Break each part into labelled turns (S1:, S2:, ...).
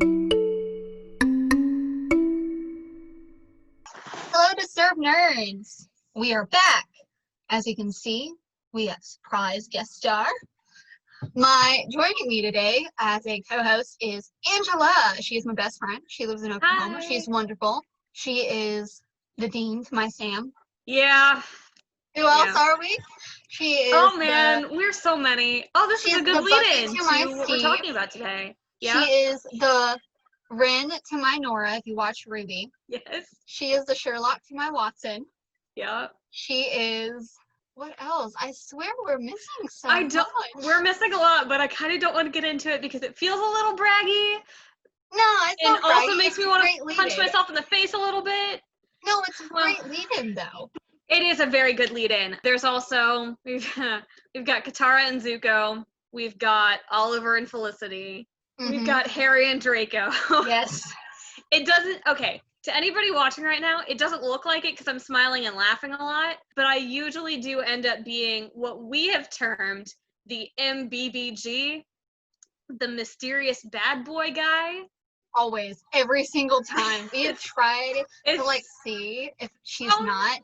S1: Hello, Disturbed Nerds! We are back. As you can see, we have a surprise guest star. Joining me today as a co-host is Angela. She is my best friend. She lives in Oklahoma.
S2: Hi.
S1: She's wonderful. She is the dean to my Sam.
S2: Yeah.
S1: Who else are we? She is
S2: Oh man, we're so many. Oh, this is a good lead-in
S1: to my
S2: what we're
S1: Steve.
S2: talking about today. Yeah.
S1: She is the Ren to my Nora, if you watch Ruby.
S2: Yes.
S1: She is the Sherlock to my Watson.
S2: Yeah.
S1: She is... What else? I swear we're missing so much.
S2: We're missing a lot, but I kind of don't want to get into it because it feels a little braggy.
S1: No, it's not
S2: and also makes me want to punch myself in the face a little bit.
S1: No, it's a great lead-in, though.
S2: It is a very good lead-in. There's also, we've got Katara and Zuko. We've got Oliver and Felicity. Mm-hmm. We've got Harry and Draco.
S1: Yes.
S2: It doesn't, okay, to anybody watching right now, it doesn't look like it because I'm smiling and laughing a lot, but I usually do end up being what we have termed the MBBG, the mysterious bad boy guy.
S1: Always, every single time. We have tried to, see if she's not,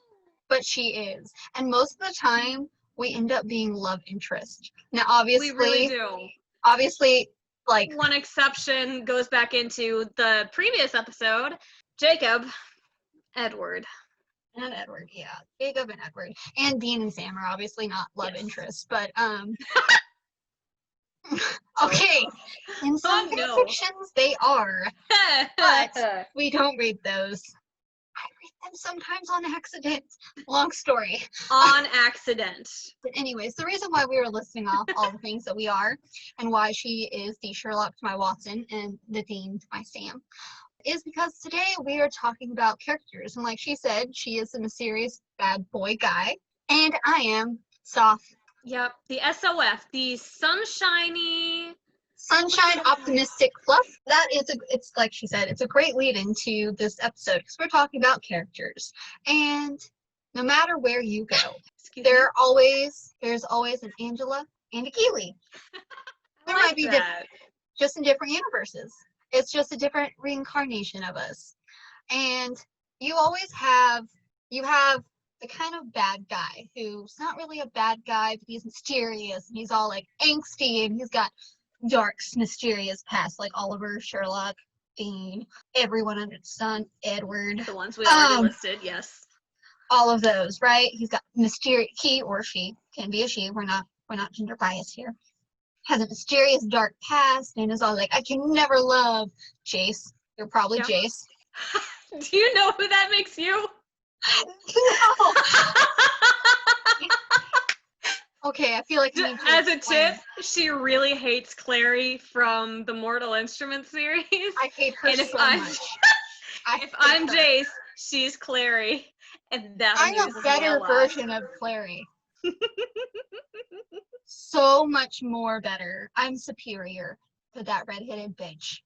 S1: but she is. And most of the time, we end up being love interest. Now, obviously... We
S2: really do.
S1: Obviously,
S2: one exception goes back into the previous episode. Jacob, Edward.
S1: And Edward, yeah. Jacob and Edward. And Dean and Sam are obviously not love interests, but, okay. In some fictions, they are. But we don't read those. I read them sometimes on accident. Long story.
S2: On accident.
S1: But anyways, the reason why we were listing off all the things that we are and why she is the Sherlock to my Watson and the Dean to my Sam is because today we are talking about characters. And like she said, she is the mysterious bad boy guy. And I am SOF.
S2: Yep, the SOF, the sunshine
S1: optimistic fluff. It's like she said, it's a great lead into this episode because we're talking about characters. And no matter where you go, there's always an Angela and a Keely. There might be different, just in different universes. It's just a different reincarnation of us. And you have the kind of bad guy who's not really a bad guy, but he's mysterious and he's all angsty and he's got dark, mysterious past like Oliver, Sherlock, Dean, everyone under the sun, Edward.
S2: The ones we already listed, yes.
S1: All of those, right? He's got mysterious, he or she, can be a she, we're not gender biased here. Has a mysterious dark past and is all I can never love Jace. You're probably Jace.
S2: Do you know who that makes you?
S1: No. Okay, I feel like
S2: as a tip, she really hates Clary from the Mortal Instruments series.
S1: I hate her so much.
S2: If I'm Jace, she's Clary, and that
S1: I'm a better version of Clary. So much more better. I'm superior to that redheaded bitch.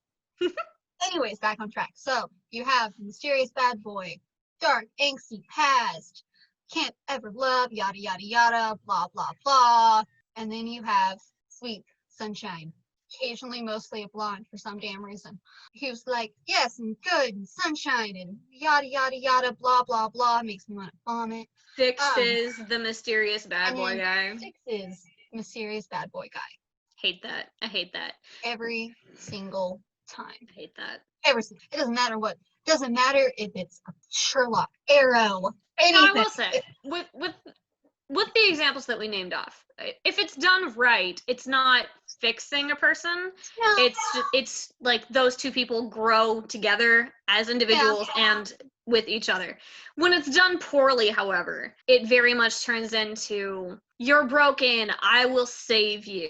S1: Anyways, back on track. So you have mysterious bad boy, dark, angsty past, can't ever love, yada, yada, yada, blah, blah, blah. And then you have sweet sunshine, occasionally mostly a blonde for some damn reason. He was yes, and good, and sunshine, and yada, yada, yada, blah, blah, blah. Makes me want to vomit.
S2: Six is the mysterious bad boy guy.
S1: 6 is mysterious bad boy guy.
S2: Hate that. I hate that.
S1: Every single time.
S2: I hate that.
S1: It doesn't matter what. It doesn't matter if it's a Sherlock, Arrow, anything.
S2: No, I will say, with the examples that we named off, if it's done right, it's not fixing a person. No. It's like those two people grow together as individuals and with each other. When it's done poorly, however, it very much turns into, you're broken, I will save you,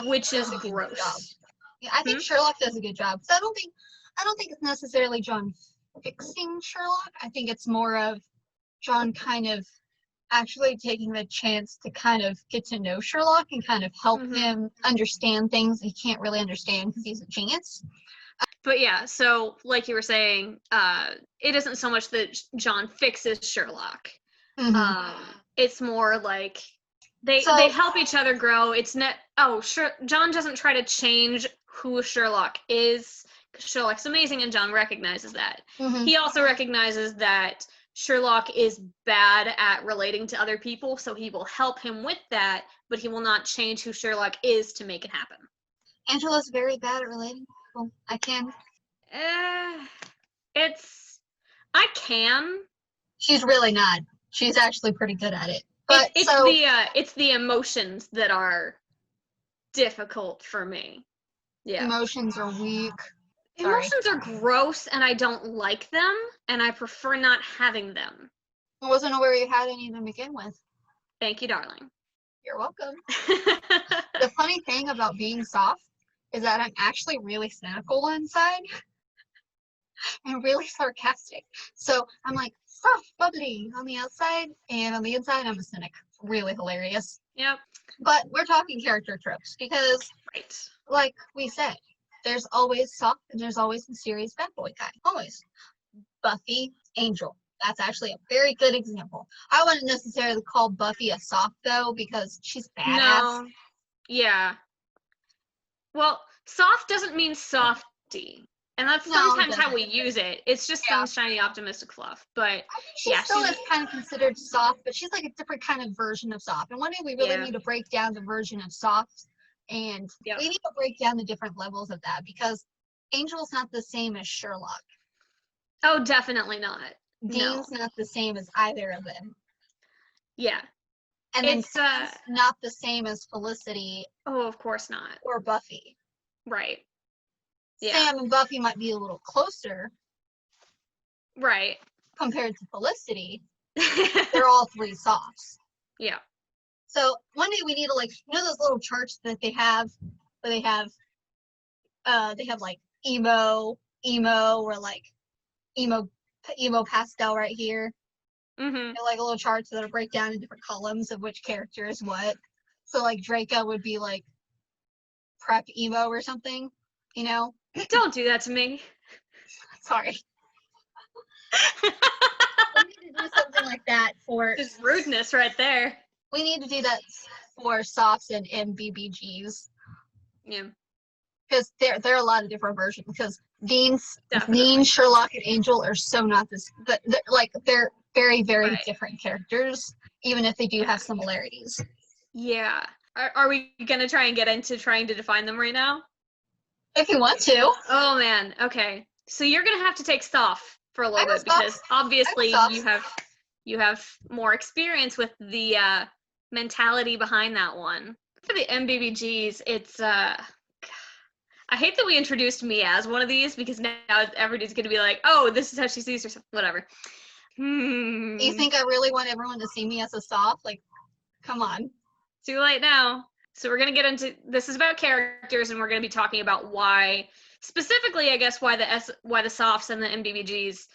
S2: which is gross.
S1: Yeah, I think Sherlock does a good job. So I don't think it's necessarily John fixing Sherlock. I think it's more of John kind of actually taking the chance to kind of get to know Sherlock and kind of help him understand things he can't really understand because he's a genius.
S2: But yeah, so like you were saying, it isn't so much that John fixes Sherlock. It's more they help each other grow. It's not, John doesn't try to change who Sherlock is, because Sherlock's amazing and John recognizes that.
S1: Mhm.
S2: He also recognizes that Sherlock is bad at relating to other people, so he will help him with that, but he will not change who Sherlock is to make it happen.
S1: Angela's very bad at relating to people. I can.
S2: I can.
S1: She's really not. She's actually pretty good at it. But
S2: it's the emotions that are difficult for me. Yeah.
S1: Emotions are weak. Sorry.
S2: Emotions are gross and I don't like them, and I prefer not having them.
S1: I wasn't aware you had any to begin with.
S2: Thank you, darling.
S1: You're welcome. The funny thing about being soft is that I'm actually really cynical inside and really sarcastic. So I'm like soft, bubbly on the outside, and on the inside I'm a cynic. Really hilarious.
S2: Yep.
S1: But we're talking character tropes because,
S2: right,
S1: like we said, there's always soft and there's always the serious bad boy guy. Always. Buffy, Angel. That's actually a very good example. I wouldn't necessarily call Buffy a soft, though, because she's badass.
S2: No. Yeah. Well, soft doesn't mean softy. And that's sometimes how we use it. It's just sunshiny, optimistic fluff. But
S1: I think she still is kind of considered soft, but she's like a different kind of version of soft. And one day we really need to break down the version of soft. And we need to break down the different levels of that, because Angel's not the same as Sherlock.
S2: Oh, definitely not.
S1: Dean's not the same as either of them.
S2: Yeah.
S1: And it's not the same as Felicity.
S2: Oh, of course not.
S1: Or Buffy.
S2: Right. Yeah.
S1: Sam and Buffy might be a little closer.
S2: Right.
S1: Compared to Felicity. They're all three softs.
S2: Yeah.
S1: So one day we need to, like, you know those little charts that they have, where they have like emo, or like emo pastel right here.
S2: Mm-hmm.
S1: Like little charts that'll break down in different columns of which character is what. So like Draco would be like prep emo or something, you know?
S2: Don't do that to me.
S1: Sorry. We need to do something like that for
S2: just rudeness right there.
S1: We need to do that for softs and MBBGs.
S2: Yeah.
S1: Because there are a lot of different versions. Because Dean, Sherlock, and Angel are so not this, but they're very, very different characters, even if they do have similarities.
S2: Yeah. Are we gonna try and get into trying to define them right now?
S1: If you want to.
S2: Oh man. Okay. So you're gonna have to take Soph for a little bit, because obviously you have more experience with the mentality behind that one. For the MBBGs, it's I hate that we introduced me as one of these, because now everybody's gonna be like, oh, this is how she sees herself. Whatever.
S1: You think I really want everyone to see me as a soft? Like, come on.
S2: Too late now. So we're gonna get into, this is about characters, and we're gonna be talking about why, specifically, I guess, why the softs and the MBBGs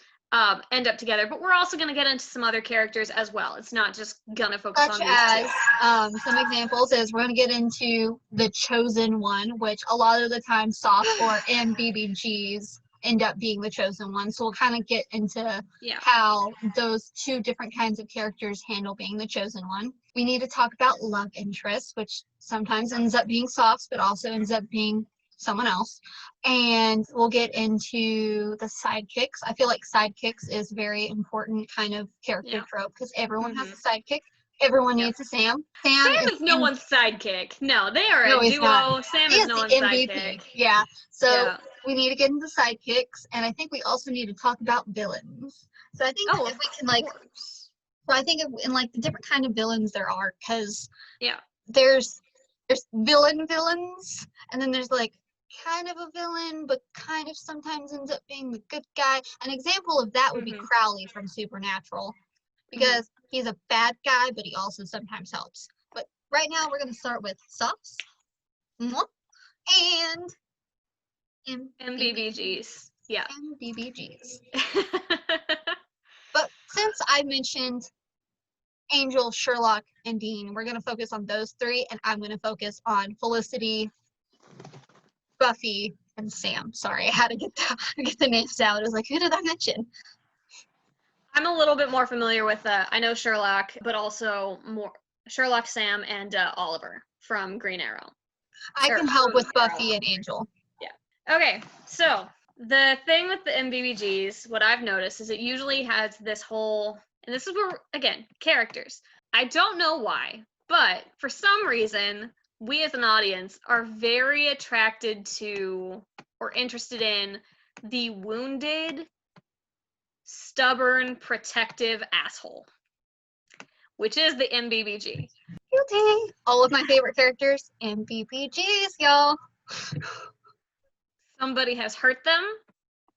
S2: end up together. But we're also gonna get into some other characters as well. It's not just gonna focus on these two.
S1: Some examples is we're gonna get into the chosen one, which a lot of the time soft or MBBGs end up being the chosen one. So we'll kind of get into how those two different kinds of characters handle being the chosen one. We need to talk about love interest, which sometimes ends up being softs, but also ends up being someone else. And we'll get into the sidekicks. I feel like sidekicks is very important kind of character trope, because everyone has a sidekick. Everyone needs a Sam.
S2: Sam is no one's sidekick. No, they are a duo.
S1: Not.
S2: Sam is no one's sidekick.
S1: Yeah. So we need to get into sidekicks, and I think we also need to talk about villains. So I think if we can, like, so I think in like the different kind of villains there are, because there's villains, and then there's like kind of a villain, but kind of sometimes ends up being the good guy. An example of that would be Crowley from Supernatural, because he's a bad guy, but he also sometimes helps. But right now we're going to start with softs and
S2: MBBGs. Yeah.
S1: MBBGs. But since I mentioned Angel, Sherlock, and Dean, we're going to focus on those three, and I'm going to focus on Felicity, Buffy, and Sam. Sorry, I had to get the names out. I was like, who did I mention?
S2: I'm a little bit more familiar with, I know Sherlock, but also more Sherlock, Sam, and Oliver from Green Arrow.
S1: I can help with Buffy and Angel.
S2: Okay, so the thing with the MBBGs, what I've noticed is it usually has this whole, and this is where, again, characters. I don't know why, but for some reason, we as an audience are very attracted to or interested in the wounded, stubborn, protective asshole, which is the MBBG.
S1: Cutie. All of my favorite characters, MBBGs, y'all.
S2: Somebody has hurt them,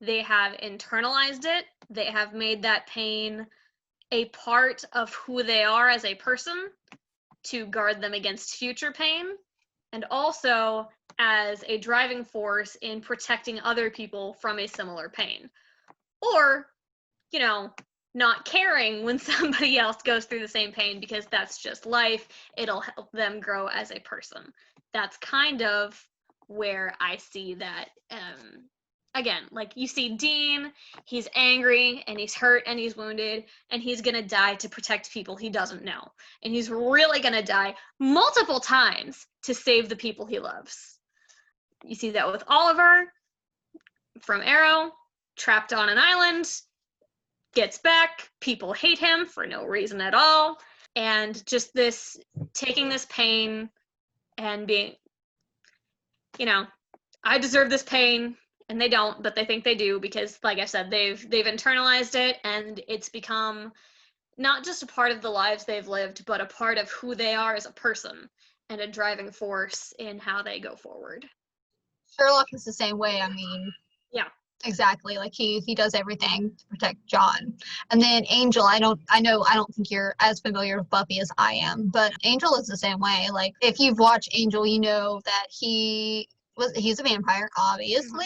S2: they have internalized it, they have made that pain a part of who they are as a person to guard them against future pain, and also as a driving force in protecting other people from a similar pain. Or, you know, not caring when somebody else goes through the same pain because that's just life. It'll help them grow as a person. That's kind of where I see that. Again, like you see Dean, he's angry and he's hurt and he's wounded and he's gonna die to protect people he doesn't know. And he's really gonna die multiple times to save the people he loves. You see that with Oliver from Arrow, trapped on an island, gets back, people hate him for no reason at all, and just this taking this pain and being, you know, I deserve this pain, and they don't, but they think they do because, like I said, they've internalized it, and it's become not just a part of the lives they've lived, but a part of who they are as a person and a driving force in how they go forward.
S1: Sherlock is the same way. I mean,
S2: yeah,
S1: exactly. Like he does everything to protect John. And then Angel, I don't think you're as familiar with Buffy as I am, but Angel is the same way. Like if you've watched Angel, you know that he's a vampire, obviously.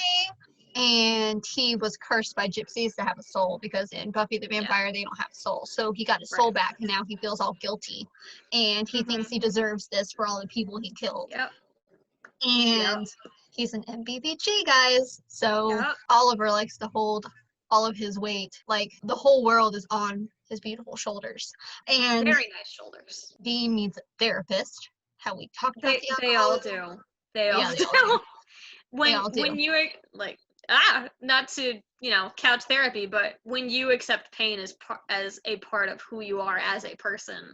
S1: And he was cursed by gypsies to have a soul because in Buffy the Vampire, they don't have a soul. So he got his soul back and now he feels all guilty. And he thinks he deserves this for all the people he killed.
S2: Yep.
S1: And he's an MBBG, guys. So Oliver likes to hold all of his weight. Like the whole world is on his beautiful shoulders. And
S2: very nice shoulders.
S1: Dean needs a therapist. How we talked about
S2: they all do. They all do. When you like not to, you know, couch therapy, but when you accept pain as a part of who you are as a person,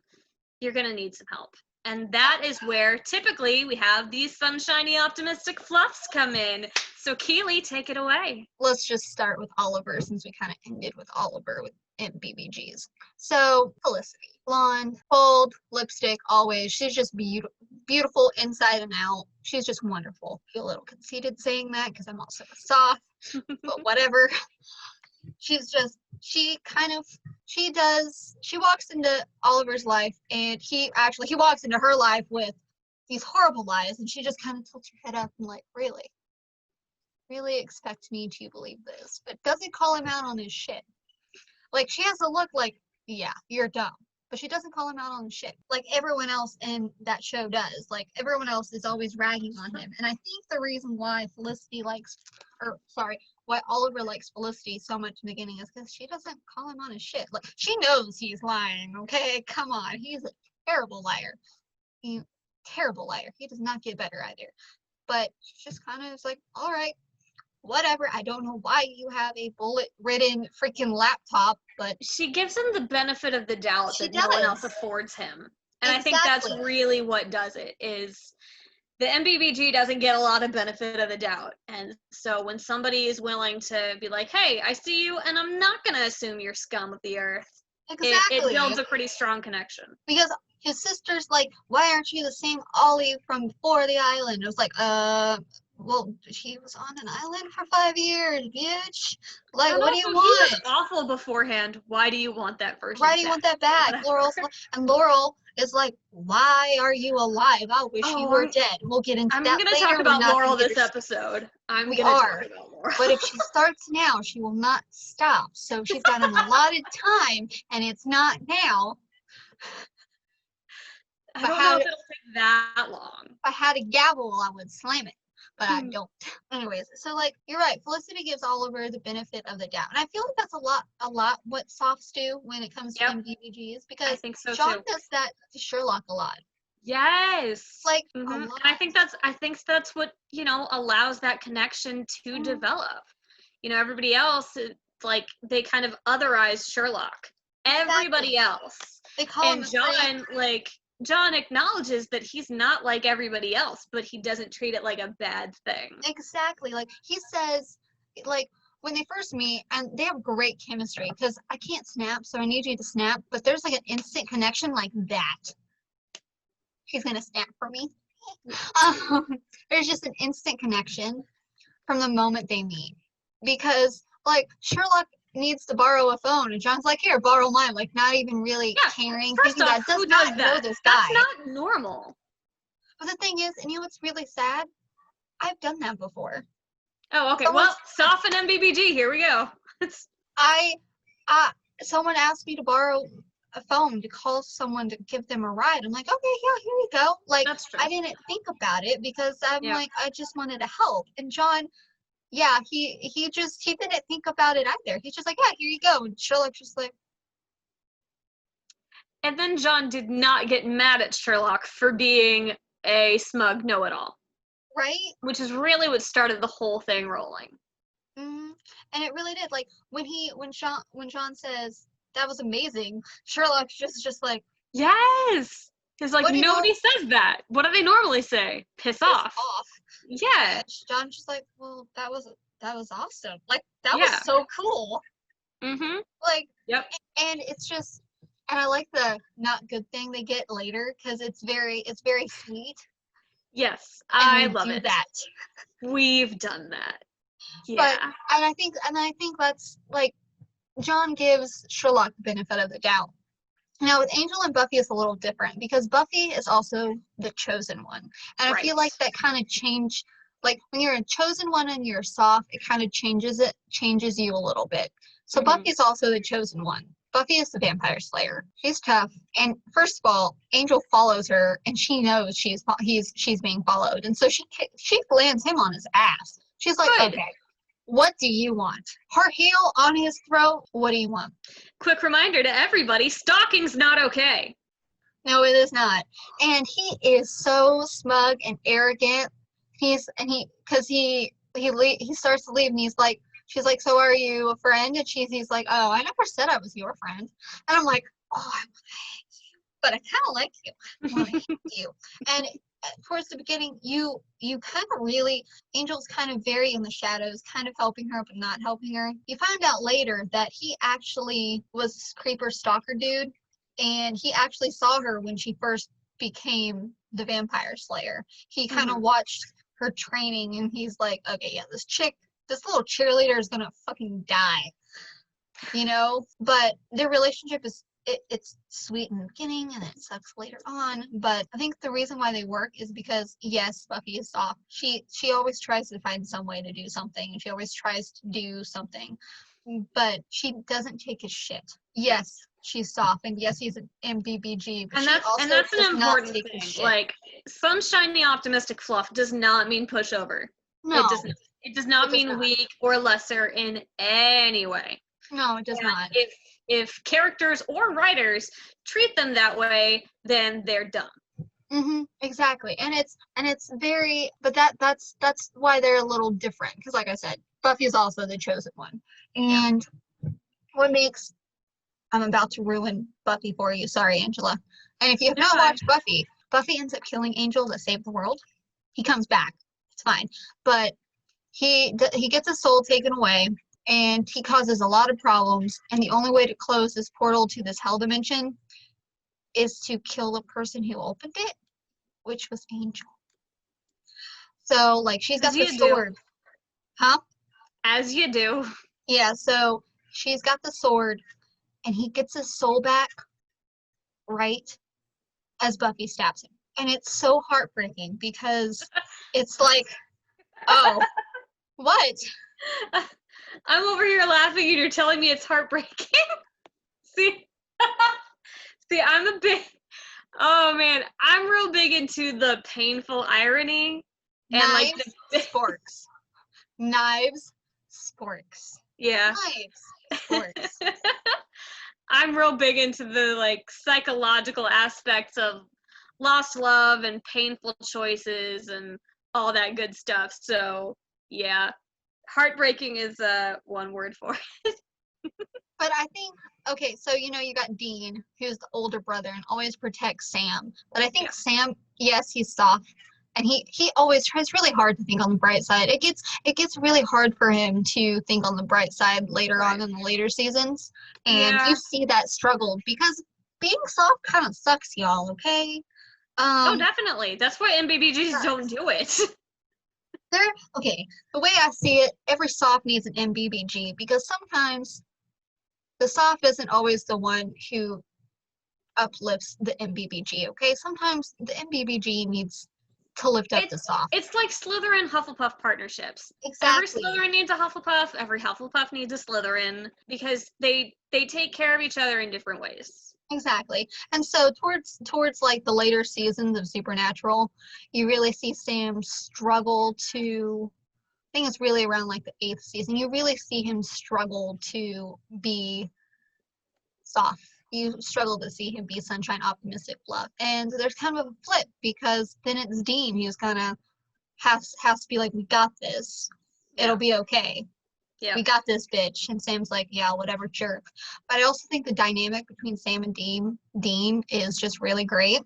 S2: you're gonna need some help. And that is where typically we have these sunshiny, optimistic fluffs come in. So Keely, take it away.
S1: Let's just start with Oliver since we kind of ended with Oliver with MBBGs. So Felicity, blonde, bold, lipstick, always. She's just beautiful inside and out. She's just wonderful. I feel a little conceited saying that because I'm also a soft, but whatever. She walks into Oliver's life and he walks into her life with these horrible lies and she just kind of tilts her head up and like, really expect me to believe this, but doesn't call him out on his shit. Like she has a look like, yeah, you're dumb, but she doesn't call him out on his shit like everyone else in that show does. Like everyone else is always ragging on him. And I think the reason why why Oliver likes Felicity so much in the beginning is because she doesn't call him on his shit. Like she knows he's lying, okay? Come on. He's a terrible liar. Terrible liar. He does not get better either. But she just kind of is like, all right, whatever. I don't know why you have a bullet-ridden freaking laptop, but
S2: she gives him the benefit of the doubt that no one else affords him. And I think that's really what does it, is the MBBG doesn't get a lot of benefit of the doubt. And so when somebody is willing to be like, hey, I see you, and I'm not going to assume you're scum of the earth, it builds a pretty strong connection.
S1: Because his sister's like, why aren't you the same Ollie from before the island? It was like, well, she was on an island for 5 years, bitch. Like, what do you want?
S2: He was awful beforehand. Why do you want that version?
S1: Why do you want that back? Laurel is like, why are you alive? I wish you were dead. We'll get into that later.
S2: I'm going to talk about Laurel this episode.
S1: But if she starts now, she will not stop. So she's got an allotted time, and it's not now.
S2: I don't know if it'll take that long.
S1: If I had a gavel, I would slam it. But I don't. Anyways, so like you're right. Felicity gives Oliver the benefit of the doubt, and I feel like that's a lot what softs do when it comes to MBBGs, because
S2: I think so
S1: John
S2: too.
S1: does that to Sherlock a lot.
S2: Yes.
S1: Like, a
S2: And
S1: lot.
S2: I think that's what, allows that connection to develop. Everybody else, like, they kind of otherize Sherlock. Everybody else.
S1: They call him
S2: And
S1: a freak.
S2: John acknowledges that he's not like everybody else, but he doesn't treat it like a bad thing.
S1: Exactly. Like, he says, like, when they first meet, and they have great chemistry, because I can't snap, so I need you to snap, but there's like an instant connection like that. He's gonna snap for me. There's just an instant connection from the moment they meet. Because, like, Sherlock needs to borrow a phone, and John's like, here, borrow mine, like, not even really caring,
S2: First
S1: thinking
S2: off,
S1: that does
S2: who
S1: not
S2: does
S1: know
S2: that?
S1: this guy.
S2: That's not normal.
S1: But the thing is, and what's really sad? I've done that before.
S2: Oh, okay. Well, SOF and MBBG, here we go.
S1: Someone asked me to borrow a phone to call someone to give them a ride. I'm like, okay, yeah, here you go. Like,
S2: That's true.
S1: I didn't think about it because I'm
S2: Yeah.
S1: like, I just wanted to help. And John, yeah, he didn't think about it either. He's just like, yeah, here you go. And Sherlock's just like,
S2: And then John did not get mad at Sherlock for being a smug know-it-all.
S1: right?
S2: Which is really what started the whole thing rolling.
S1: Mm-hmm. And it really did. Like, when John says that was amazing, Sherlock's just like,
S2: yes. He's like, nobody says that. What do they normally say? Piss off. Yeah.
S1: And John's just like, well, that was awesome. Like, that was so cool.
S2: Mm-hmm.
S1: Like,
S2: yep.
S1: And it's just, and I like the not good thing they get later because it's very sweet.
S2: Yes,
S1: I
S2: love it.
S1: That.
S2: We've done that. Yeah.
S1: But I think that's like, John gives Sherlock the benefit of the doubt. Now with Angel and Buffy it's a little different because Buffy is also the chosen one. And I feel like that kind of changed, like when you're a chosen one and you're soft, it kind of changes you a little bit. So Buffy's also the chosen one. Buffy is the vampire slayer. She's tough. And first of all, Angel follows her and she knows she's being followed. And so she lands him on his ass. She's like, okay, what do you want? Her heel on his throat? What do you want?
S2: Quick reminder to everybody, stalking's not okay.
S1: No, it is not. And he is so smug and arrogant. He starts to leave and he's like, she's like, so are you a friend? And he's like, oh, I never said I was your friend. And I'm like, oh, I want to hate you, but I kind of like you. I want to hate you. And towards the beginning, you kind of really, Angel's kind of very in the shadows, kind of helping her, but not helping her. You find out later that he actually was this creeper stalker dude, and he actually saw her when she first became the vampire slayer. He kind of watched her training, and he's like, okay, yeah, this little cheerleader is gonna fucking die, but their relationship is it's sweet in the beginning and it sucks later on. But I think the reason why they work is because yes, Buffy is soft. She always tries to find some way to do something, and she always tries to do something, but she doesn't take his shit. Yes, she's soft, and yes, he's an MBBG, but
S2: that's an important thing. Like, sunshiny optimistic fluff does not mean pushover.
S1: No,
S2: it does not mean weak or lesser in any way.
S1: No, it does not.
S2: If characters or writers treat them that way, then they're dumb.
S1: Exactly. And it's very, but that's why they're a little different, because like I said, Buffy is also the chosen one. And what makes, I'm about to ruin Buffy for you, sorry Angela. And if you have not watched Buffy ends up killing Angel to save the world. He comes back, it's fine, but he gets his soul taken away, and he causes a lot of problems, and the only way to close this portal to this hell dimension is to kill the person who opened it, which was Angel. So, like, she's got the sword. Huh?
S2: As you do.
S1: Yeah, so she's got the sword, and he gets his soul back right as Buffy stabs him. And it's so heartbreaking because it's like, oh, what?
S2: I'm over here laughing and you're telling me it's heartbreaking. See, I'm real big into the painful irony and
S1: Knives, sporks. Knives, sporks.
S2: Yeah.
S1: Knives, sporks.
S2: I'm real big into the like psychological aspects of lost love and painful choices and all that good stuff. So yeah, heartbreaking is one word for it.
S1: But I think, okay, so you know, you got Dean, who's the older brother and always protects Sam. But I think Sam, yes, he's soft, and he always tries really hard to think on the bright side. It gets really hard for him to think on the bright side later on in the later seasons, and you see that struggle because being soft kind of sucks, y'all. Okay.
S2: Oh, definitely. That's why MBBGs don't do it.
S1: Okay. The way I see it, every soft needs an MBBG because sometimes the soft isn't always the one who uplifts the MBBG, okay? Sometimes the MBBG needs to lift up the soft.
S2: It's like Slytherin Hufflepuff partnerships.
S1: Exactly.
S2: Every Slytherin needs a Hufflepuff, every Hufflepuff needs a Slytherin, because they take care of each other in different ways.
S1: Exactly. And so towards like the later seasons of Supernatural, you really see Sam struggle to, I think it's really around like the 8th season, you really see him struggle to be soft. You struggle to see him be sunshine, optimistic, fluff. And there's kind of a flip because then it's Dean who's kind of has to be like, we got this. It'll be okay. Yeah. We got this, bitch. And Sam's like, yeah, whatever, jerk. But I also think the dynamic between Sam and Dean is just really great.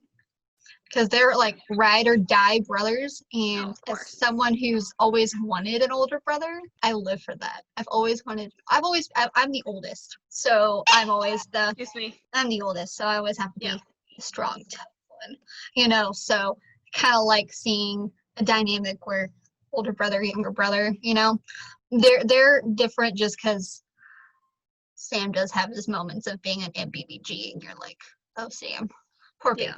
S1: Because they're like ride or die brothers, and as someone who's always wanted an older brother, I live for that. I'm the oldest, so I'm always I'm the oldest, so I always have to be the strong, tough one, you know. So kind of like seeing a dynamic where older brother, younger brother, you know, they're different just because Sam does have his moments of being an MBBG, and you're like, oh, Sam, poor baby.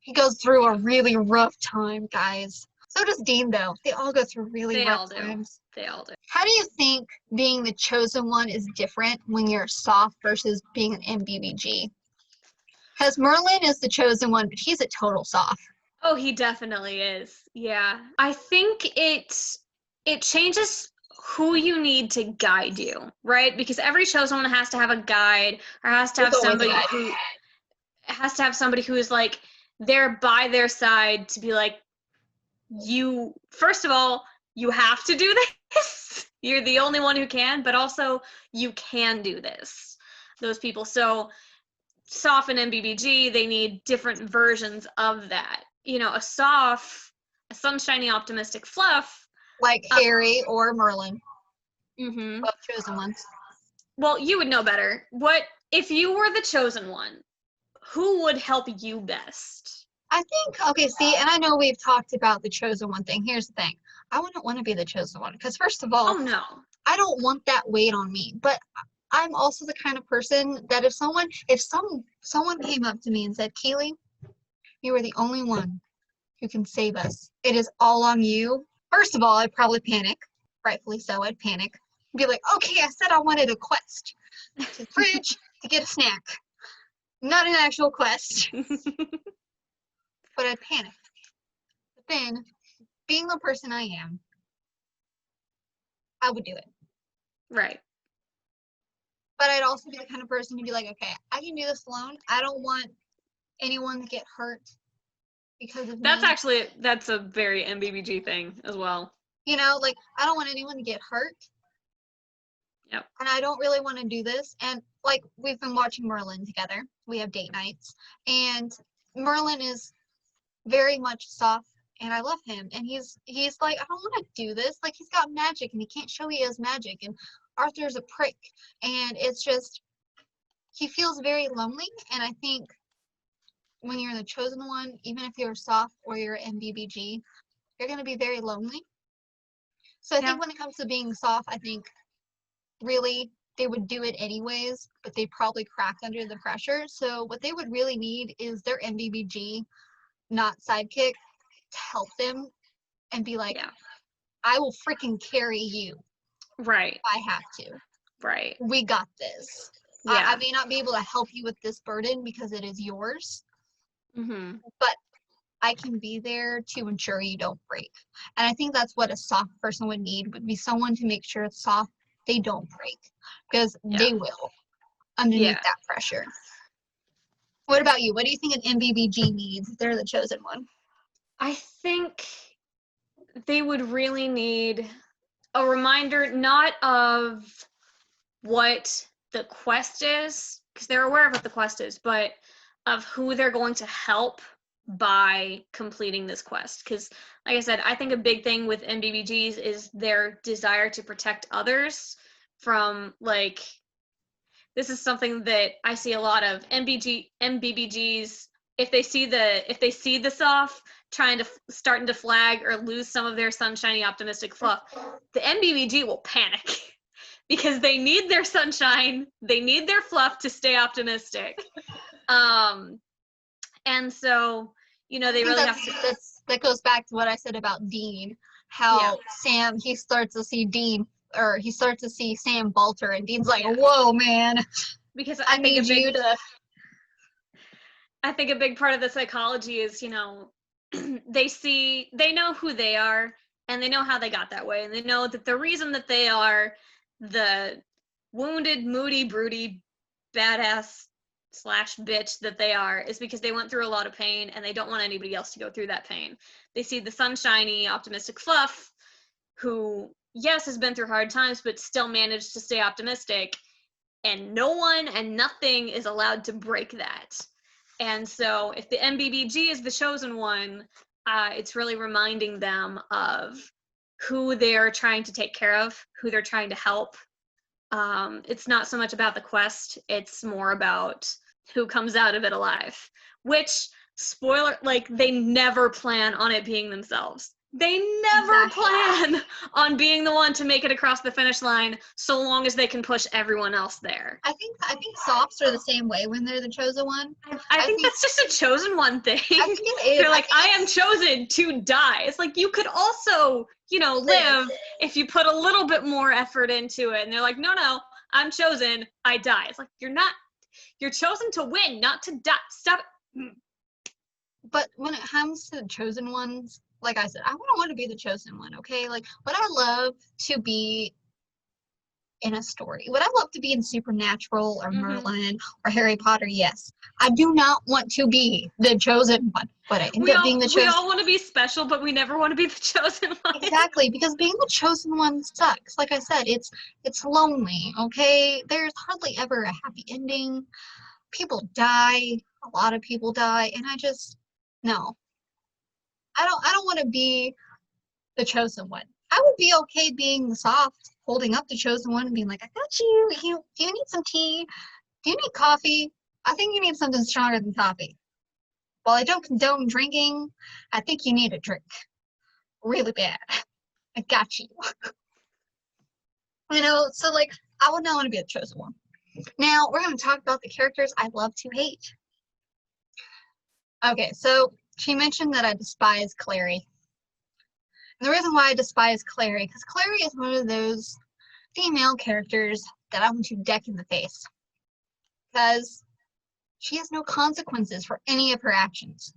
S1: He goes through a really rough time, guys. So does Dean, though. They all go through really rough times.
S2: They all do.
S1: How do you think being the chosen one is different when you're soft versus being an MBBG? Because Merlin is the chosen one, but he's a total soft.
S2: Oh, he definitely is. Yeah. I think it changes who you need to guide you, right? Because every chosen one has to have a guide, or has to have somebody who is like there by their side to be like, you, first of all, you have to do this. You're the only one who can, but also you can do this. Those people. So SOF and MBBG, they need different versions of that. You know, a SOF, a sunshiny, optimistic fluff.
S1: Like Harry or Merlin.
S2: Mm-hmm.
S1: Both chosen ones.
S2: Well, you would know better. What, if you were the chosen one, who would help you best?
S1: I think, okay, see, and I know we've talked about the chosen one thing. Here's the thing. I wouldn't want to be the chosen one because, first of all, I don't want that weight on me. But I'm also the kind of person that if someone came up to me and said, Keely, you are the only one who can save us. It is all on you. First of all, I'd probably panic. Rightfully so, I'd panic. I'd be like, okay, I said I wanted a quest to the fridge to get a snack. Not an actual quest. But I'd panic. But then, being the person I am, I would do it.
S2: Right.
S1: But I'd also be the kind of person who'd be like, okay, I can do this alone. I don't want anyone to get hurt because of me.
S2: That's a very MBBG thing as well.
S1: You know, like, I don't want anyone to get hurt.
S2: Yep.
S1: And I don't really want to do this. And, like, we've been watching Merlin together. We have date nights. And Merlin is very much soft, and I love him. And he's like, I don't want to do this. Like, he's got magic, and he can't show he has magic. And Arthur's a prick. And it's just, he feels very lonely. And I think when you're the chosen one, even if you're soft or you're MBBG, you're going to be very lonely. So I think when it comes to being soft, I think really they would do it anyways, but they probably crack under the pressure. So what they would really need is their MBBG, not sidekick, to help them and be like, I will freaking carry you.
S2: Right.
S1: If I have to.
S2: Right.
S1: We got this. Yeah. I may not be able to help you with this burden because it is yours.
S2: Mm-hmm.
S1: But I can be there to ensure you don't break. And I think that's what a soft person would need, would be someone to make sure it's soft, they don't break. Because they will underneath that pressure. What about you? What do you think an MBBG needs if they're the chosen one?
S2: I think they would really need a reminder, not of what the quest is, because they're aware of what the quest is, but of who they're going to help by completing this quest. Because, like I said, I think a big thing with MBBGs is their desire to protect others from, like, this is something that I see a lot of MBBGs. If they see the SOF starting to flag or lose some of their sunshiny optimistic fluff, the MBBG will panic because they need their sunshine, they need their fluff to stay optimistic. And so, they really have to.
S1: That goes back to what I said about Dean. How Sam, he starts to see Sam falter, and Dean's like, "Whoa, man!"
S2: Because
S1: I need you to.
S2: I think a big part of the psychology is, they know who they are, and they know how they got that way, and they know that the reason that they are the wounded, moody, broody, badass / bitch that they are is because they went through a lot of pain, and they don't want anybody else to go through that pain. They see the sunshiny, optimistic fluff, who, yes, has been through hard times, but still managed to stay optimistic, and no one and nothing is allowed to break that. And so if the MBBG is the chosen one, it's really reminding them of who they're trying to take care of, who they're trying to help. It's not so much about the quest, it's more about who comes out of it alive. Which, spoiler, they never plan on it being themselves. They never plan on being the one to make it across the finish line, so long as they can push everyone else there.
S1: I think SOFs are the same way when they're the chosen one.
S2: I think that's just a chosen one thing.
S1: I think it is.
S2: They're like, I am chosen to die. It's like, you could also, live if you put a little bit more effort into it. And they're like, no, I'm chosen, I die. It's like, you're chosen to win, not to die. Stop it.
S1: But when it comes to the chosen ones, like I said, I wouldn't want to be the chosen one, okay? Like, would I love to be in a story? Would I love to be in Supernatural or Merlin or Harry Potter? Yes. I do not want to be the chosen one, but I end up being the chosen.
S2: We all want to be special, but we never want to be the chosen one.
S1: Exactly, because being the chosen one sucks. Like I said, it's lonely, okay? There's hardly ever a happy ending. People die. A lot of people die, and no. I don't want to be the chosen one. I would be okay being the soft, holding up the chosen one and being like, I got you. Do you need some tea? Do you need coffee? I think you need something stronger than coffee. While I don't condone drinking, I think you need a drink. Really bad. I got you. So I would not want to be the chosen one. Now, we're going to talk about the characters I love to hate. Okay, so she mentioned that I despise Clary. And the reason why I despise Clary, because Clary is one of those female characters that I want to deck in the face. Because she has no consequences for any of her actions.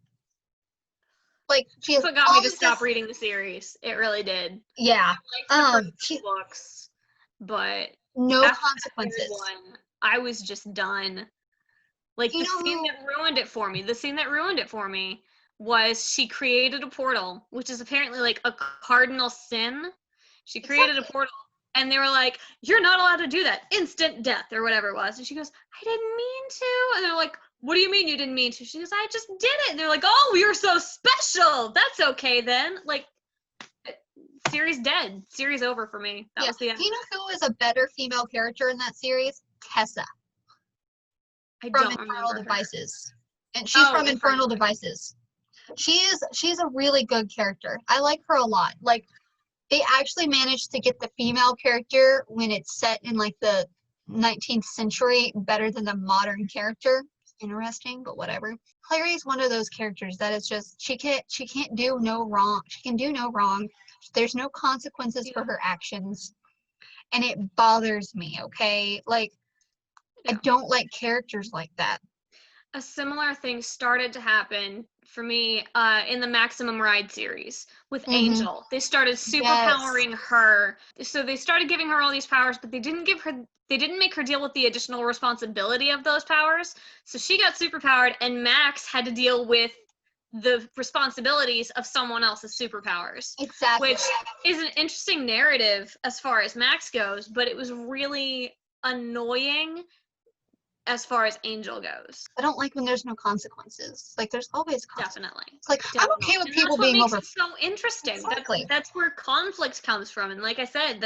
S1: She has.
S2: That's what got me to stop reading the series. It really did.
S1: Yeah.
S2: I liked the first books, but
S1: no consequences.
S2: I was just done. The scene that ruined it for me was she created a portal, which is apparently a cardinal sin. She created a portal, and they were like, you're not allowed to do that. Instant death, or whatever it was. And she goes, I didn't mean to. And they're like, what do you mean you didn't mean to? She goes, I just did it. And they're like, oh, you're so special. That's okay then. Series dead. Series over for me. That was the end.
S1: Do you know who is a better female character in that series? Tessa. From Infernal Devices. And she's from Infernal Devices. She's a really good character. I like her a lot. They actually managed to get the female character when it's set in the 19th century better than the modern character. Interesting, but whatever. Clary's one of those characters that is just she can't do no wrong. She can do no wrong. There's no consequences for her actions. And it bothers me, okay? I don't like characters like that.
S2: A similar thing started to happen for me in the Maximum Ride series with
S1: Mhm.
S2: Angel. They started superpowering her. So they started giving her all these powers, but they didn't make her deal with the additional responsibility of those powers. So she got superpowered, and Max had to deal with the responsibilities of someone else's superpowers.
S1: Exactly.
S2: Which is an interesting narrative as far as Max goes, but it was really annoying as far as Angel goes.
S1: I don't like when there's no consequences. Like, there's always consequences.
S2: Definitely.
S1: It's like, I'm okay with people being over.
S2: That's what makes it so interesting.
S1: Exactly.
S2: That's where conflict comes from. And like I said,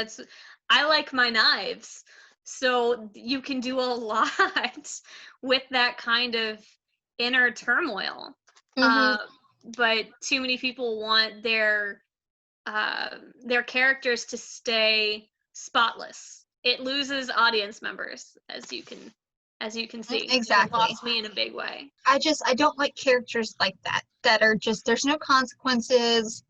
S2: I like my knives. So you can do a lot with that kind of inner turmoil.
S1: Mhm.
S2: But too many people want their characters to stay spotless. It loses audience members, as you can see.
S1: Exactly.
S2: It lost me in a big way.
S1: I don't like characters like that are just, there's no consequences.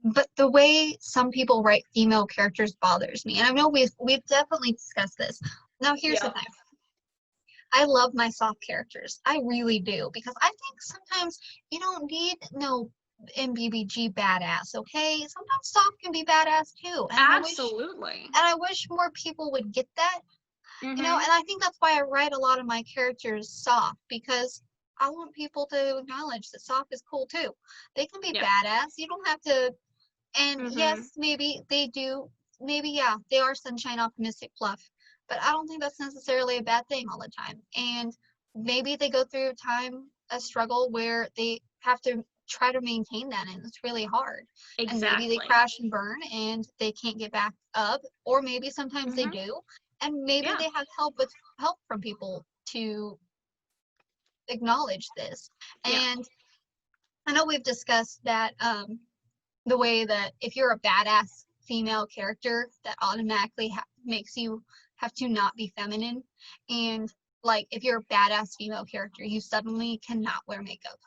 S1: But the way some people write female characters bothers me. And I know we've definitely discussed this. Now here's the thing. I love my soft characters. I really do. Because I think sometimes you don't need no MBBG badass, okay? Sometimes soft can be badass too. And
S2: Absolutely.
S1: I wish more people would get that.
S2: Mm-hmm.
S1: You know, and I think that's why I write a lot of my characters soft, because I want people to acknowledge that soft is cool too. They can be badass. You don't have to. And yes, maybe they do. Maybe, yeah, they are sunshine, optimistic, fluff. But I don't think that's necessarily a bad thing all the time. And maybe they go through a struggle where they have to try to maintain that, and it's really hard.
S2: Exactly.
S1: And maybe they crash and burn and they can't get back up, or maybe sometimes they do. And maybe they have help from people to acknowledge this. And I know we've discussed that the way that if you're a badass female character, that automatically makes you have to not be feminine. And like, if you're a badass female character, you suddenly cannot wear makeup.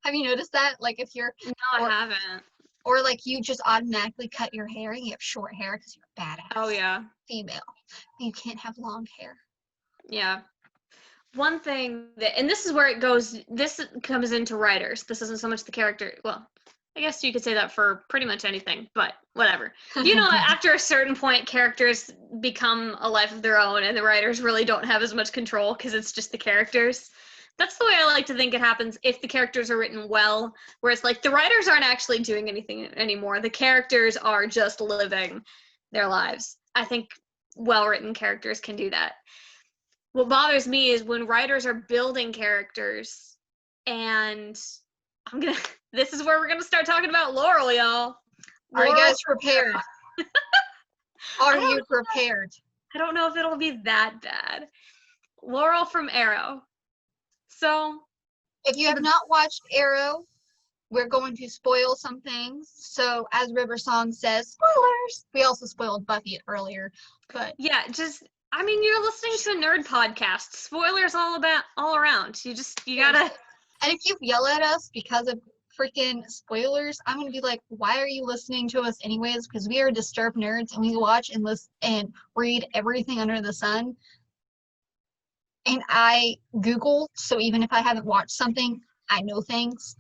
S1: Have you noticed that? Like, if you're
S2: No, I haven't.
S1: Or like, you just automatically cut your hair and you have short hair because you're a badass.
S2: Oh yeah.
S1: Female. You can't have long hair.
S2: Yeah. One thing and this is where this comes into writers. This isn't so much the character. Well, I guess you could say that for pretty much anything, but whatever. You know, after a certain point, characters become a life of their own, and the writers really don't have as much control because it's just the characters. That's the way I like to think it happens if the characters are written well, where it's like the writers aren't actually doing anything anymore. The characters are just living their lives. I think well-written characters can do that. What bothers me is when writers are building characters, and this is where we're gonna start talking about Laurel, y'all.
S1: Are you guys prepared? Are you prepared?
S2: I don't know if it'll be that bad. Laurel from Arrow. So,
S1: if you have not watched Arrow, we're going to spoil some things. So, as River Song says, spoilers. We also spoiled Buffy earlier, but
S2: yeah, you're listening to a nerd podcast. Spoilers all around. You gotta.
S1: And if you yell at us because of freaking spoilers, I'm gonna be like, why are you listening to us anyways? Because we are disturbed nerds and we watch and listen and read everything under the sun. And I Google, so even if I haven't watched something, I know things.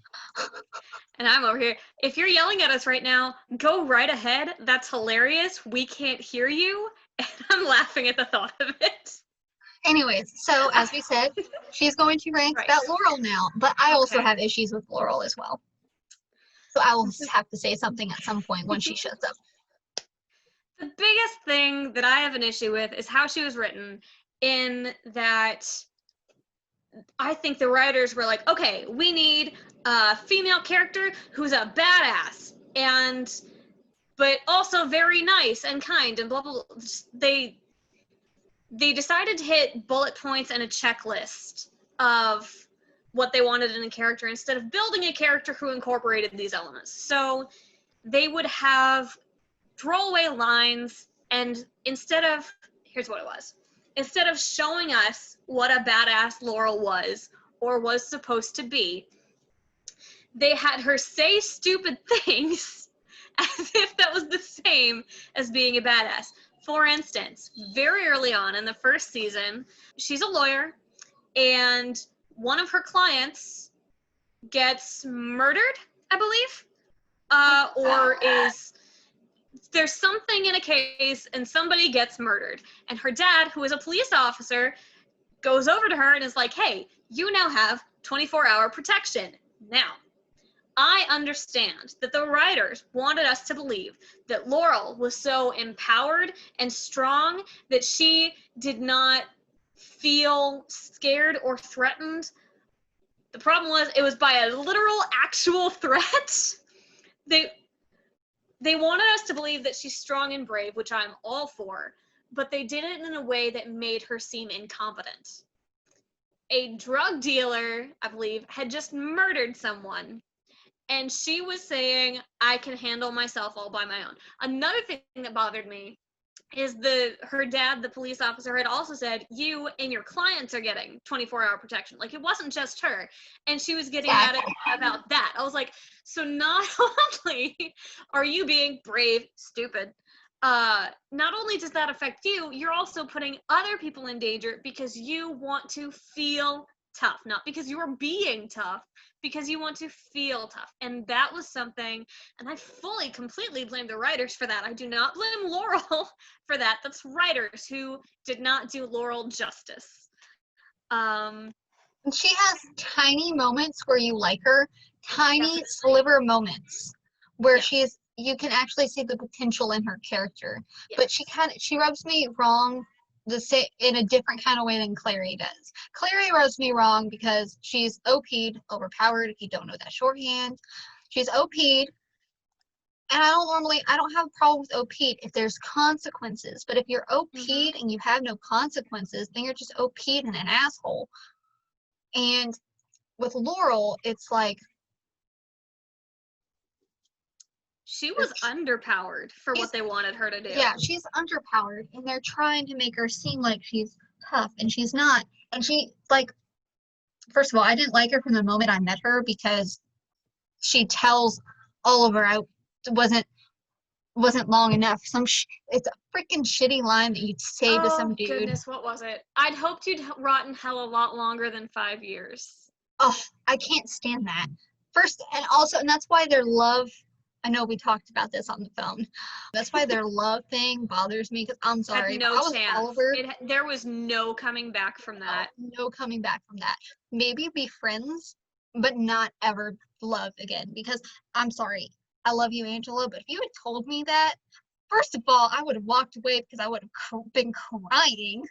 S2: And I'm over here. If you're yelling at us right now, go right ahead. That's hilarious. We can't hear you. And I'm laughing at the thought of it.
S1: Anyways, so as we said, she's going to rant about Laurel now. But I also have issues with Laurel as well. So I will have to say something at some point when she shuts up.
S2: The biggest thing that I have an issue with is how she was written, in that I think the writers were like, okay, we need a female character who's a badass but also very nice and kind and blah blah blah. They decided to hit bullet points and a checklist of what they wanted in a character instead of building a character who incorporated these elements. So they would have throwaway lines, and here's what it was. Instead of showing us what a badass Laurel was or was supposed to be, they had her say stupid things as if that was the same as being a badass. For instance, very early on in the first season, she's a lawyer, and one of her clients gets murdered, I believe, or there's something in a case and somebody gets murdered, and her dad, who is a police officer, goes over to her and is like, hey, you now have 24-hour protection. Now, I understand that the writers wanted us to believe that Laurel was so empowered and strong that she did not feel scared or threatened. The problem was it was by a literal, actual threat. They wanted us to believe that she's strong and brave, which I'm all for, but they did it in a way that made her seem incompetent. A drug dealer, I believe, had just murdered someone, and she was saying, I can handle myself all by my own. Another thing that bothered me is her dad, the police officer, had also said, you and your clients are getting 24-hour protection. Like, it wasn't just her. And she was getting at it about that. I was like, so not only are you being brave, stupid, not only does that affect you, you're also putting other people in danger because you want to feel tough, not because you are being tough, because you want to feel tough. And that was something, and I fully, completely blame the writers for that. I do not blame Laurel for that. That's writers who did not do Laurel justice.
S1: And she has tiny moments where you like her, tiny sliver moments where you can actually see the potential in her character. But she rubs me wrong in a different kind of way than Clary does. Clary rubs me wrong because she's OP'd, overpowered, if you don't know that shorthand. She's OP'd, and I don't have a problem with OP'd if there's consequences. But if you're OP'd and you have no consequences, then you're just OP'd and an asshole. And with Laurel, it's like,
S2: she was underpowered for what they wanted her to do.
S1: Yeah, she's underpowered, and they're trying to make her seem like she's tough, and she's not. And she, like, first of all, I didn't like her from the moment I met her because she tells Oliver I wasn't long enough. It's a freaking shitty line that you'd say to some dude. Oh
S2: goodness, what was it? I'd hoped you'd rot in hell a lot longer than 5 years.
S1: Oh, I can't stand that. And that's why their love. I know we talked about this on the phone. That's why their love thing bothers me, because I'm sorry.
S2: Had no chance. Oliver, there was no coming back from that.
S1: No coming back from that. Maybe be friends, but not ever love again. Because I'm sorry. I love you, Angela, but if you had told me that, first of all, I would have walked away because I would have been crying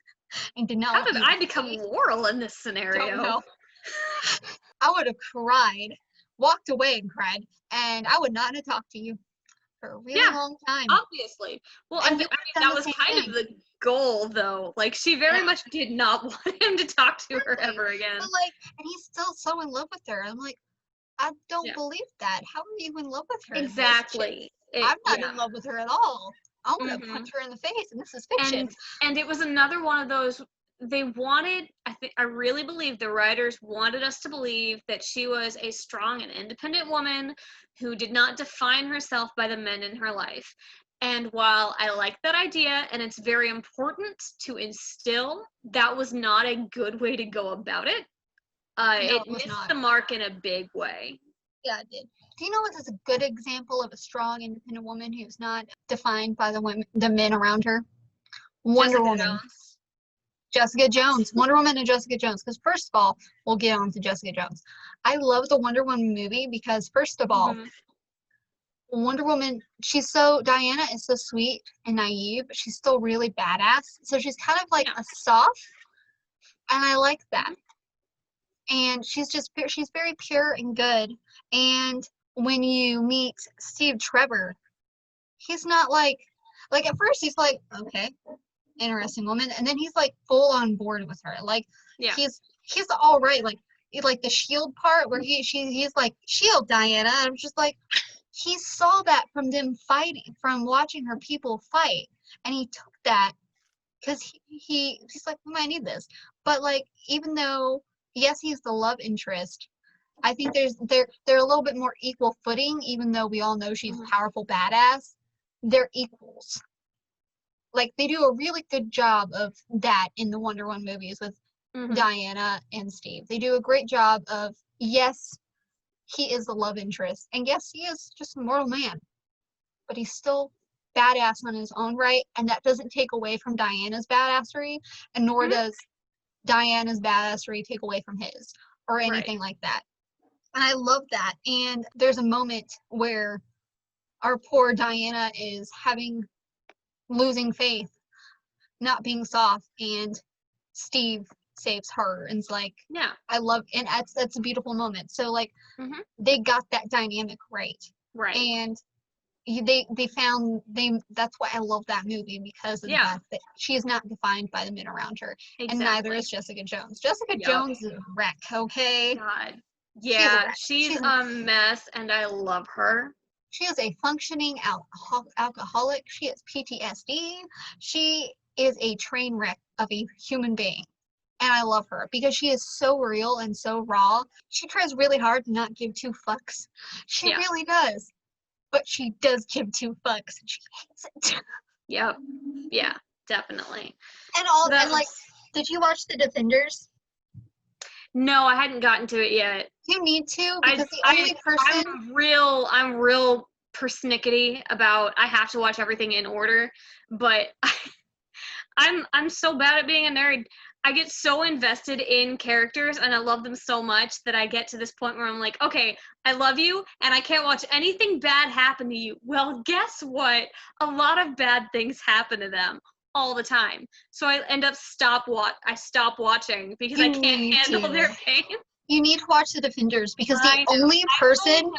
S1: and did not.
S2: How did I become Laurel in this scenario?
S1: Don't know. I would have cried, walked away and cried, and I would not have talked to you for a really long time.
S2: Obviously. Well, and that was kind of the goal, though. Like, she very much did not want him to talk to her ever again.
S1: But, like, and he's still so in love with her. I'm like, I don't believe that. How are you in love with her?
S2: Exactly.
S1: I'm not in love with her at all. I'm going to punch her in the face, and this is fiction.
S2: And it was another one of those, I really believe the writers wanted us to believe that she was a strong and independent woman who did not define herself by the men in her life. And while I like that idea, and it's very important to instill, that was not a good way to go about it. It missed the mark in a big way.
S1: Yeah, it did. Do you know what is a good example of a strong, independent woman who's not defined by the men around her? Wonder Woman. Jessica Jones. Wonder Woman and Jessica Jones. Because first of all, we'll get on to Jessica Jones. I love the Wonder Woman movie because first of all, Wonder Woman, Diana is so sweet and naive, but she's still really badass. So she's kind of like a soft, and I like that. And she's very pure and good. And when you meet Steve Trevor, he's not like at first he's like, okay, interesting woman, and then he's like full on board with her. Like he's all right. Like the shield part where he's like, shield Diana. And I'm just like, he saw that from them fighting, from watching her people fight, and he took that because he's like, we might need this. But like, even though yes, he's the love interest, I think they're a little bit more equal footing, even though we all know she's a powerful badass. They're equals. Like, they do a really good job of that in the Wonder Woman movies with Diana and Steve. They do a great job of, yes, he is the love interest. And yes, he is just a mortal man, but he's still badass on his own right, and that doesn't take away from Diana's badassery, and nor does Diana's badassery take away from his, or anything like that. And I love that. And there's a moment where our poor Diana is losing faith, not being soft, and Steve saves her and it's like,
S2: Yeah.
S1: I love, and that's a beautiful moment. So like they got that dynamic right. And that's why I love that movie, because of the fact that she is not defined by the men around her. And neither is Jessica Jones. Jessica Jones is a wreck, okay?
S2: God. Yeah, she's a mess, and I love her.
S1: She is a functioning alcoholic. She has PTSD. She is a train wreck of a human being. And I love her because she is so real and so raw. She tries really hard to not give two fucks. She really does. But she does give two fucks and she hates it.
S2: Yep. Yeah, definitely.
S1: And like, did you watch The Defenders?
S2: No, I hadn't gotten to it yet.
S1: You need to, because the only person
S2: I'm real persnickety about I have to watch everything in order, but I'm so bad at being a nerd. I get so invested in characters and I love them so much that I get to this point where I'm like, okay, I love you and I can't watch anything bad happen to you. Well, guess what? A lot of bad things happen to them all the time. So I end up stop watching because I can't handle their pain.
S1: You need to watch The Defenders because the only person,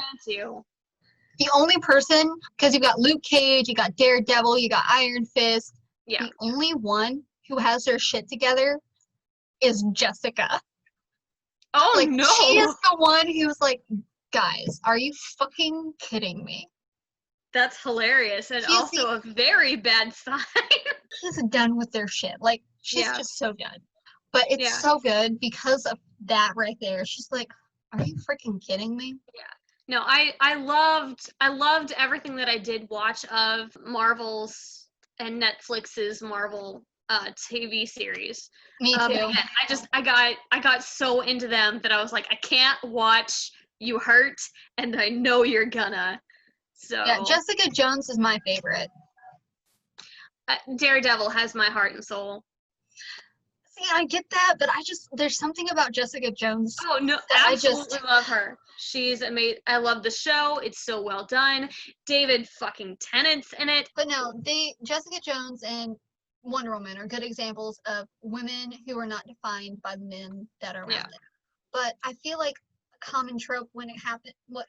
S1: because you've got Luke Cage, you got Daredevil, you got Iron Fist. Yeah. The only one who has their shit together is Jessica.
S2: Oh, like, no.
S1: She is the one who's like, guys, are you fucking kidding me?
S2: That's hilarious and also a very bad sign.
S1: She's done with their shit. Like, she's just so done. But it's so good because of that right there. She's like, are you freaking kidding me?
S2: Yeah. No, I loved everything that I did watch of Marvel's and Netflix's Marvel TV series.
S1: Me too.
S2: Again, I got so into them that I was like, I can't watch you hurt, and I know you're gonna. So
S1: yeah, Jessica Jones is my favorite.
S2: Daredevil has my heart and soul.
S1: See, I get that, but there's something about Jessica Jones.
S2: Oh no, absolutely love her. She's amazing. I love the show. It's so well done. David fucking Tennant's in it.
S1: But no, Jessica Jones and Wonder Woman are good examples of women who are not defined by the men that are around them. But I feel like a common trope what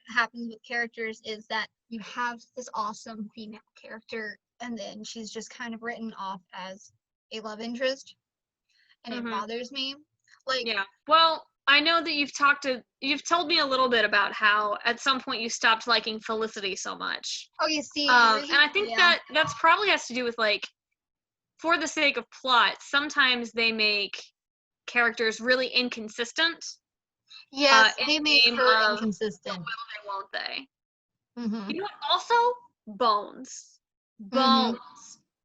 S1: happens with characters is that you have this awesome female character and then she's just kind of written off as a love interest. And it bothers me. Like,
S2: yeah. Well, I know that you've told me a little bit about how at some point you stopped liking Felicity so much.
S1: Oh, you see.
S2: And I think that's probably has to do with like, for the sake of plot, sometimes they make characters really inconsistent.
S1: Yes, they make her inconsistent.
S2: Will they, won't they?
S1: Mm-hmm.
S2: You know what? Also, Bones.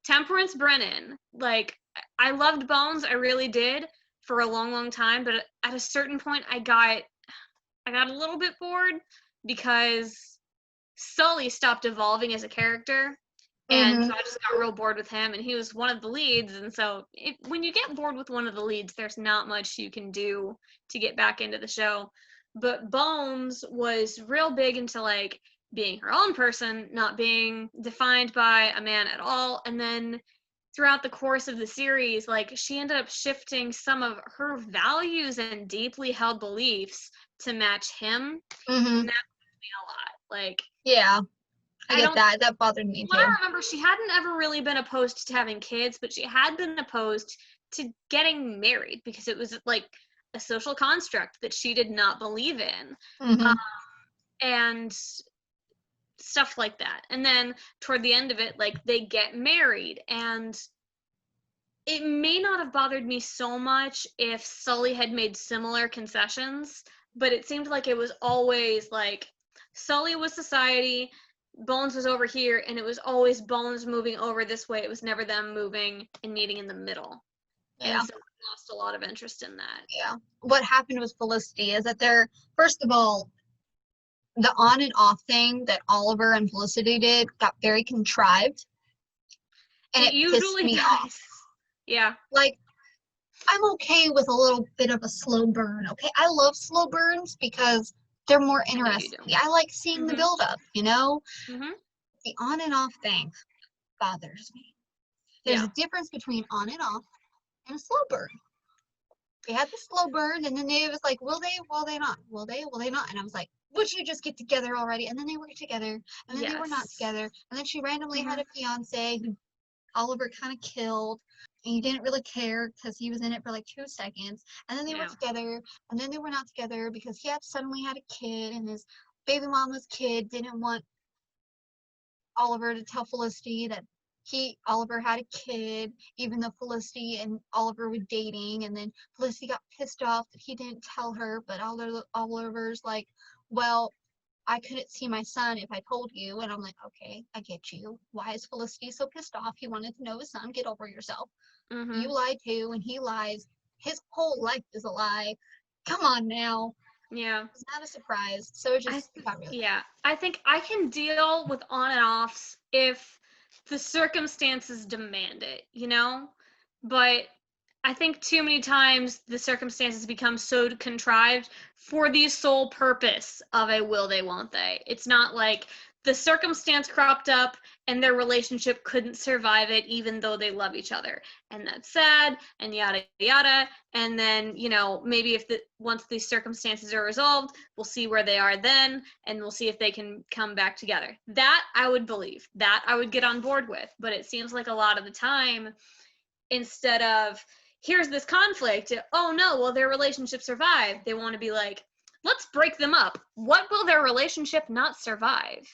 S2: Temperance Brennan. Like, I loved Bones, I really did, for a long, long time, but at a certain point I got a little bit bored because Sully stopped evolving as a character, and so I just got real bored with him, and he was one of the leads, and so when you get bored with one of the leads, there's not much you can do to get back into the show. But Bones was real big into, like, being her own person, not being defined by a man at all, and then throughout the course of the series, like, she ended up shifting some of her values and deeply held beliefs to match him. And that bothered me a lot. Like,
S1: yeah, I get that. That bothered me too.
S2: I remember she hadn't ever really been opposed to having kids, but she had been opposed to getting married because it was like a social construct that she did not believe in. And stuff like that. And then toward the end of it, like, they get married, and it may not have bothered me so much if Sully had made similar concessions, but it seemed like it was always like Sully was society, Bones was over here, and it was always Bones moving over this way. It was never them moving and meeting in the middle. Yeah. And so I lost a lot of interest in that.
S1: Yeah. What happened with Felicity is that first of all, the on and off thing that Oliver and Felicity did got very contrived, and it pissed
S2: usually
S1: me
S2: does.
S1: off.
S2: Yeah.
S1: Like, I'm okay with a little bit of a slow burn, okay? I love slow burns because they're more
S2: I know you
S1: interesting.
S2: do.
S1: I like seeing the build-up, you know?
S2: Mhm.
S1: The on and off thing bothers me. There's
S2: Yeah.
S1: a difference between on and off and a slow burn. They had the slow burn, and then they was like, will they? Will they not? Will they? Will they not? And I was like, would you just get together already? And then they were together, and then they were not
S2: Yes.
S1: together, and then she randomly had
S2: Mhm.
S1: a fiance who Oliver kind of killed, and you didn't really care because he was in it for like 2 seconds, and then they were
S2: Yeah.
S1: together, and then they were not together because he had suddenly had a kid, and his baby mama's kid didn't want Oliver to tell Felicity that Oliver had a kid, even though Felicity and Oliver were dating, and then Felicity got pissed off that he didn't tell her, but Oliver's like, well, I couldn't see my son if I told you, and I'm like, okay, I get you. Why is Felicity so pissed off? He wanted to know his son. Get over yourself. You
S2: Mhm.
S1: lied too, and he lies. His whole life is a lie. Come on now.
S2: Yeah.
S1: It's not a surprise. So it just got really bad.
S2: Yeah. I think I can deal with on and offs if the circumstances demand it, you know? But I think too many times the circumstances become so contrived for the sole purpose of a will they, won't they. It's not like the circumstance cropped up and their relationship couldn't survive it even though they love each other. And that's sad and yada yada. And then, maybe if once these circumstances are resolved, we'll see where they are then and we'll see if they can come back together. That I would believe. That I would get on board with. But it seems like a lot of the time, instead of here's this conflict, oh no, will their relationship survive? They want to be like, let's break them up. What will their relationship not survive?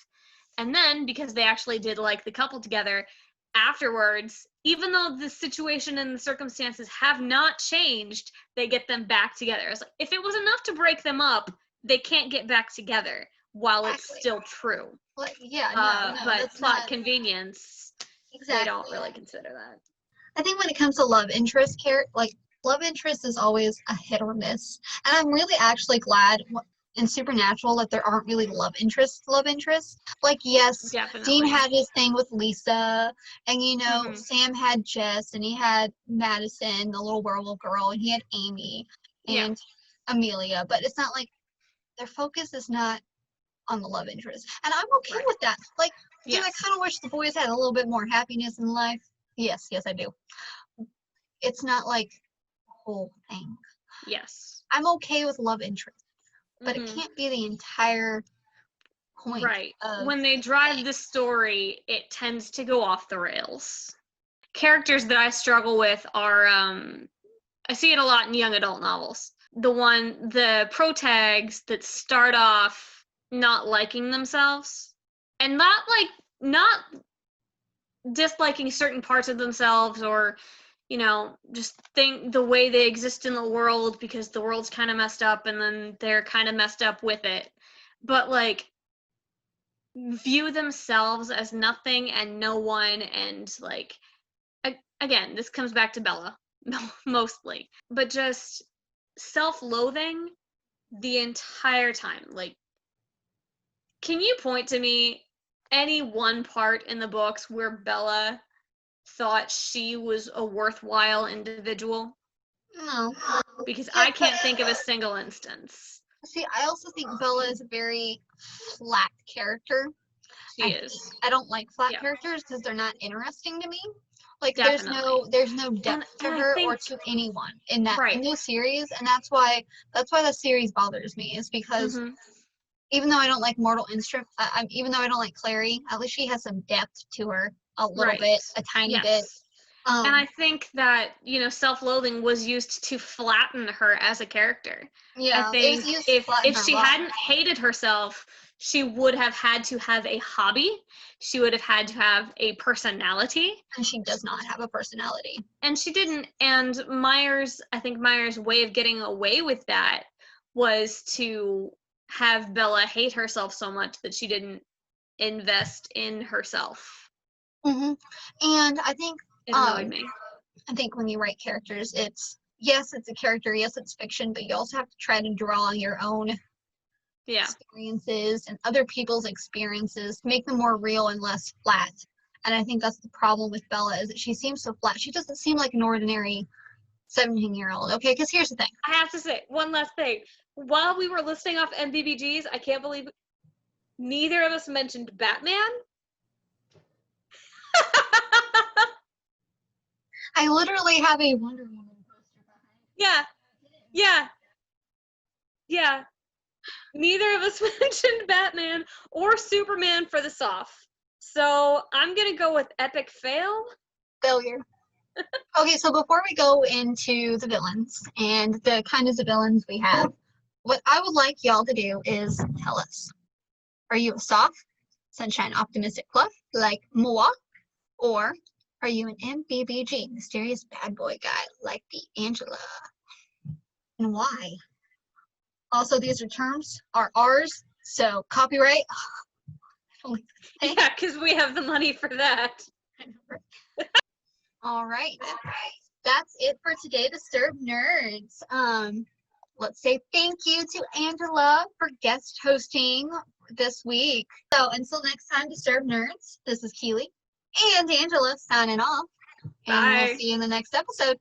S2: And then because they actually did like the couple together afterwards, even though the situation and the circumstances have not changed, they get them back together. It's like, if it was enough to break them up, they can't get back together while it's
S1: Exactly.
S2: still true.
S1: Well, yeah, no,
S2: But
S1: that's
S2: plot
S1: not
S2: convenience, they
S1: exactly.
S2: don't really consider that.
S1: I think when it comes to love interest is always a hit or miss. And I'm really actually glad in Supernatural that there aren't really love interests. Like, yes, Dean
S2: Definitely.
S1: had his thing with Lisa, and
S2: Mhm.
S1: Sam had Jess, and he had Madison, the little werewolf girl, and he had Amy
S2: Yeah.
S1: and Amelia. But it's not like their focus is not on the love interest. And I'm okay
S2: Right.
S1: with that. Like, do I
S2: Yes.
S1: kind of wish the boys had a little bit more happiness in life? Yes, I do. It's not like the whole thing.
S2: Yes.
S1: I'm okay with love interest, but it
S2: Mhm.
S1: can't be the entire point
S2: Right.
S1: of
S2: When they drive the story, it tends to go off the rails. Characters that I struggle with are I see it a lot in young adult novels. The protags that start off not liking themselves and not disliking certain parts of themselves or just think the way they exist in the world because the world's kind of messed up and then they're kind of messed up with it, but like view themselves as nothing and no one, and like again, this comes back to Bella mostly, but just self-loathing the entire time. Like, can you point to me any one part in the books where Bella thought she was a worthwhile individual?
S1: no.
S2: Because
S1: Yeah,
S2: I
S1: but
S2: can't think of a single instance.
S1: see, I also think Bella is a very flat character.
S2: She is.
S1: I don't like flat
S2: Yeah,
S1: characters because they're not interesting to me. Like
S2: definitely.
S1: there's no
S2: And
S1: depth to
S2: I
S1: her or
S2: think
S1: to anyone in
S2: right.
S1: this series, and that's why the series bothers me is because
S2: Mhm.
S1: even though I don't like Mortal Instrument, even though I don't like Clary, at least she has some depth to her, a little
S2: Right.
S1: bit, a tiny bit.
S2: Yes. And I think that, self-loathing was used to flatten her as a character. I
S1: Yeah, it was
S2: think
S1: used to flatten
S2: if
S1: her a
S2: she
S1: lot,
S2: hadn't hated herself, she would have had to have a hobby. She would have had to have a personality.
S1: and she does not have a personality.
S2: And she didn't. And I think Meyer's way of getting away with that was to have Bella hate herself so much that she didn't invest in herself.
S1: Hmm. And
S2: It annoyed me.
S1: I think when you write characters, it's yes, it's a character, yes, it's fiction, but you also have to try to draw your own
S2: Yeah.
S1: experiences and other people's experiences to make them more real and less flat. And I think that's the problem with Bella, is that she seems so flat. She doesn't seem like an ordinary 17-year-old. Okay, because here's the thing.
S2: I have to say one last thing. While we were listing off MBBGs, I can't believe neither of us mentioned Batman.
S1: I literally have a Wonder Woman poster behind.
S2: Yeah. Neither of us mentioned Batman or Superman for the SOF. So I'm gonna go with epic fail.
S1: Failure. Okay, so before we go into the villains and the kinds of villains we have, what I would like y'all to do is tell us. Are you a soft, sunshine, optimistic fluff like Moa? Or are you an MBBG, mysterious bad boy guy like the Angela? And why? Also, these terms are ours, so copyright.
S2: Yeah, because we have the money for that.
S1: All right. That's it for today, Disturbed Nerds. Let's say thank you to Angela for guest hosting this week. So until next time, Disturbed Nerds, this is Keely and Angela signing off. And
S2: Bye.
S1: we'll see you in the next episode.